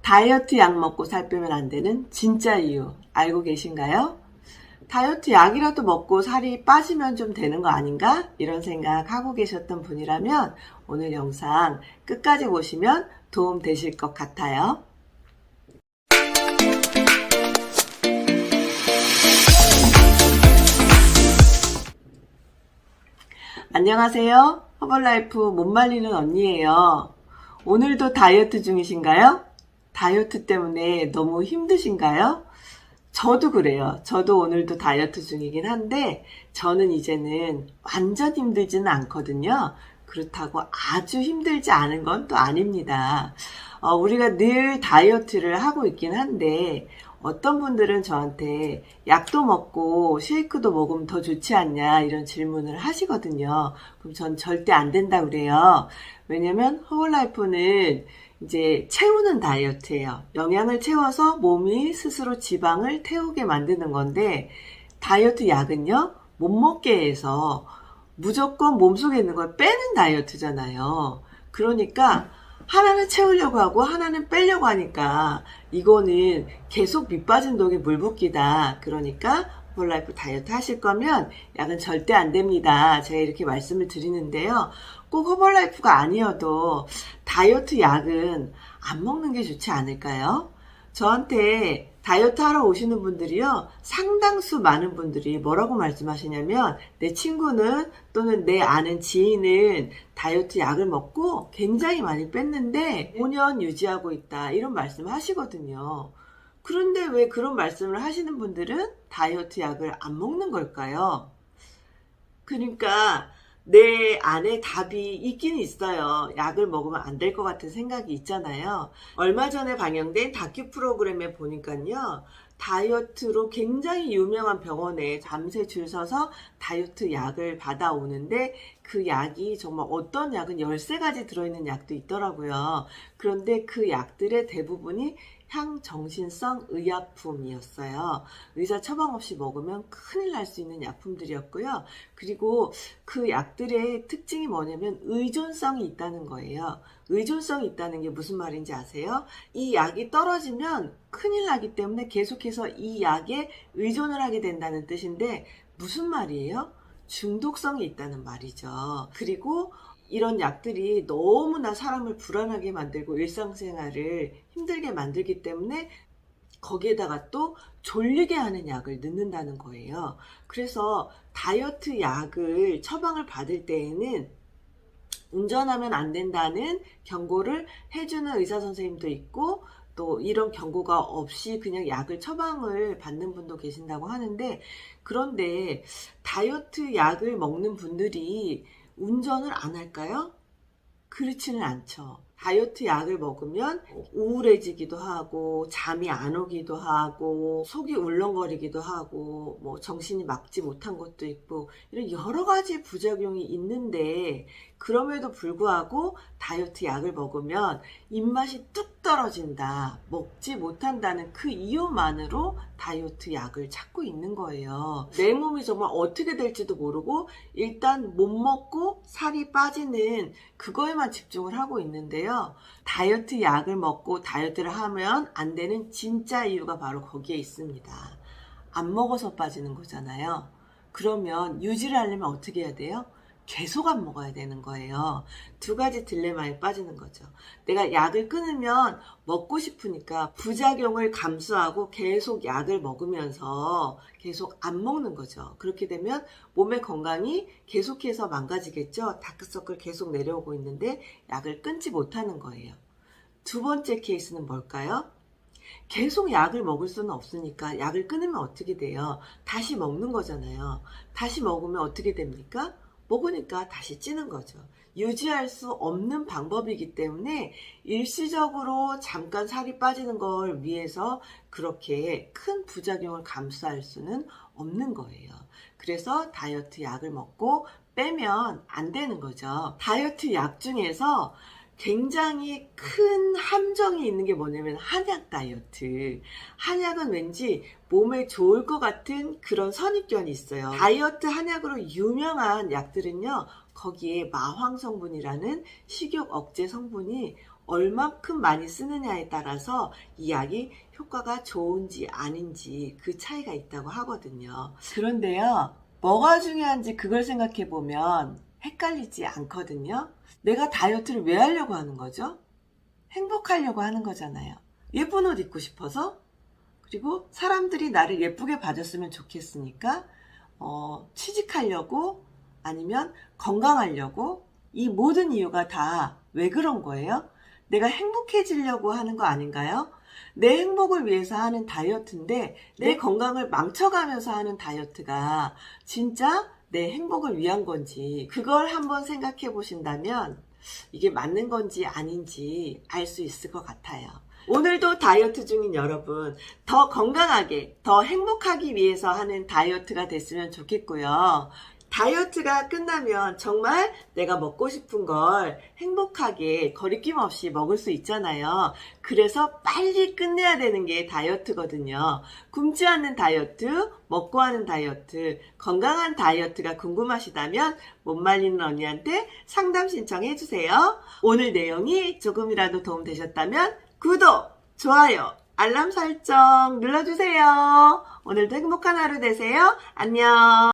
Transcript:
다이어트 약 먹고 살 빼면 안 되는 진짜 이유 알고 계신가요? 다이어트 약이라도 먹고 살이 빠지면 좀 되는 거 아닌가? 이런 생각 하고 계셨던 분이라면 오늘 영상 끝까지 보시면 도움 되실 것 같아요. 안녕하세요. 허벌라이프 못 말리는 언니예요. 오늘도 다이어트 중이신가요? 다이어트 때문에 너무 힘드신가요? 저도 그래요. 저도 오늘도 다이어트 중이긴 한데 저는 이제는 완전 힘들지는 않거든요. 그렇다고 아주 힘들지 않은 건 또 아닙니다. 우리가 늘 다이어트를 하고 있긴 한데 어떤 분들은 저한테 약도 먹고 쉐이크도 먹으면 더 좋지 않냐 이런 질문을 하시거든요. 그럼 전 절대 안 된다 그래요. 왜냐면 허벌라이프는 이제 채우는 다이어트예요. 영양을 채워서 몸이 스스로 지방을 태우게 만드는 건데 다이어트 약은요 못 먹게 해서 무조건 몸속에 있는 걸 빼는 다이어트잖아요. 그러니까 하나는 채우려고 하고 하나는 빼려고 하니까 이거는 계속 밑 빠진 독에 물 붓기다. 그러니까 허벌라이프 다이어트 하실 거면 약은 절대 안 됩니다. 제가 이렇게 말씀을 드리는데요. 꼭 허벌라이프가 아니어도 다이어트 약은 안 먹는 게 좋지 않을까요? 저한테 다이어트 하러 오시는 분들이요, 상당수 많은 분들이 뭐라고 말씀하시냐면 내 친구는 또는 내 아는 지인은 다이어트 약을 먹고 굉장히 많이 뺐는데 5년 유지하고 있다 이런 말씀 하시거든요. 그런데 왜 그런 말씀을 하시는 분들은 다이어트 약을 안 먹는 걸까요? 그러니까 내 안에 답이 있긴 있어요. 약을 먹으면 안 될 것 같은 생각이 있잖아요. 얼마 전에 방영된 다큐 프로그램에 보니까요. 다이어트로 굉장히 유명한 병원에 밤새 줄 서서 다이어트 약을 받아오는데 그 약이 정말 어떤 약은 13가지 들어있는 약도 있더라고요. 그런데 그 약들의 대부분이 향정신성 의약품이었어요. 의사 처방 없이 먹으면 큰일 날 수 있는 약품들이었고요. 그리고 그 약들의 특징이 뭐냐면 의존성이 있다는 거예요. 의존성이 있다는 게 무슨 말인지 아세요? 이 약이 떨어지면 큰일 나기 때문에 계속해서 이 약에 의존을 하게 된다는 뜻인데 무슨 말이에요? 중독성이 있다는 말이죠. 그리고 이런 약들이 너무나 사람을 불안하게 만들고 일상생활을 힘들게 만들기 때문에 거기에다가 또 졸리게 하는 약을 넣는다는 거예요. 그래서 다이어트 약을 처방을 받을 때에는 운전하면 안 된다는 경고를 해주는 의사 선생님도 있고 또 이런 경고가 없이 그냥 약을 처방을 받는 분도 계신다고 하는데 그런데 다이어트 약을 먹는 분들이 운전을 안 할까요? 그렇지는 않죠. 다이어트 약을 먹으면 우울해지기도 하고 잠이 안 오기도 하고 속이 울렁거리기도 하고 뭐 정신이 막지 못한 것도 있고 이런 여러 가지 부작용이 있는데 그럼에도 불구하고 다이어트 약을 먹으면 입맛이 뚝 떨어진다, 먹지 못한다는 그 이유만으로 다이어트 약을 찾고 있는 거예요. 내 몸이 정말 어떻게 될지도 모르고 일단 못 먹고 살이 빠지는 그거에만 집중을 하고 있는데요. 다이어트 약을 먹고 다이어트를 하면 안 되는 진짜 이유가 바로 거기에 있습니다. 안 먹어서 빠지는 거잖아요. 그러면 유지를 하려면 어떻게 해야 돼요? 계속 안 먹어야 되는 거예요. 두 가지 딜레마에 빠지는 거죠. 내가 약을 끊으면 먹고 싶으니까 부작용을 감수하고 계속 약을 먹으면서 계속 안 먹는 거죠. 그렇게 되면 몸의 건강이 계속해서 망가지겠죠. 다크서클 계속 내려오고 있는데 약을 끊지 못하는 거예요. 두 번째 케이스는 뭘까요? 계속 약을 먹을 수는 없으니까 약을 끊으면 어떻게 돼요? 다시 먹는 거잖아요. 다시 먹으면 어떻게 됩니까? 먹으니까 다시 찌는 거죠. 유지할 수 없는 방법이기 때문에 일시적으로 잠깐 살이 빠지는 걸 위해서 그렇게 큰 부작용을 감수할 수는 없는 거예요. 그래서 다이어트 약을 먹고 빼면 안 되는 거죠. 다이어트 약 중에서 굉장히 큰 함정이 있는 게 뭐냐면 한약 다이어트. 한약은 왠지 몸에 좋을 것 같은 그런 선입견이 있어요. 다이어트 한약으로 유명한 약들은요, 거기에 마황 성분이라는 식욕 억제 성분이 얼만큼 많이 쓰느냐에 따라서 이 약이 효과가 좋은지 아닌지 그 차이가 있다고 하거든요. 그런데요, 뭐가 중요한지 그걸 생각해 보면 헷갈리지 않거든요. 내가 다이어트를 왜 하려고 하는 거죠? 행복하려고 하는 거잖아요. 예쁜 옷 입고 싶어서, 그리고 사람들이 나를 예쁘게 봐줬으면 좋겠으니까, 취직하려고, 아니면 건강하려고, 이 모든 이유가 다 왜 그런 거예요? 내가 행복해지려고 하는 거 아닌가요? 내 행복을 위해서 하는 다이어트인데 내 건강을 망쳐가면서 하는 다이어트가 진짜 내 행복을 위한 건지 그걸 한번 생각해 보신다면 이게 맞는 건지 아닌지 알 수 있을 것 같아요. 오늘도 다이어트 중인 여러분, 더 건강하게, 더 행복하기 위해서 하는 다이어트가 됐으면 좋겠고요. 다이어트가 끝나면 정말 내가 먹고 싶은 걸 행복하게 거리낌 없이 먹을 수 있잖아요. 그래서 빨리 끝내야 되는 게 다이어트거든요. 굶지 않는 다이어트, 먹고 하는 다이어트, 건강한 다이어트가 궁금하시다면 못 말리는 언니한테 상담 신청해 주세요. 오늘 내용이 조금이라도 도움되셨다면 구독, 좋아요, 알람 설정 눌러주세요. 오늘도 행복한 하루 되세요. 안녕.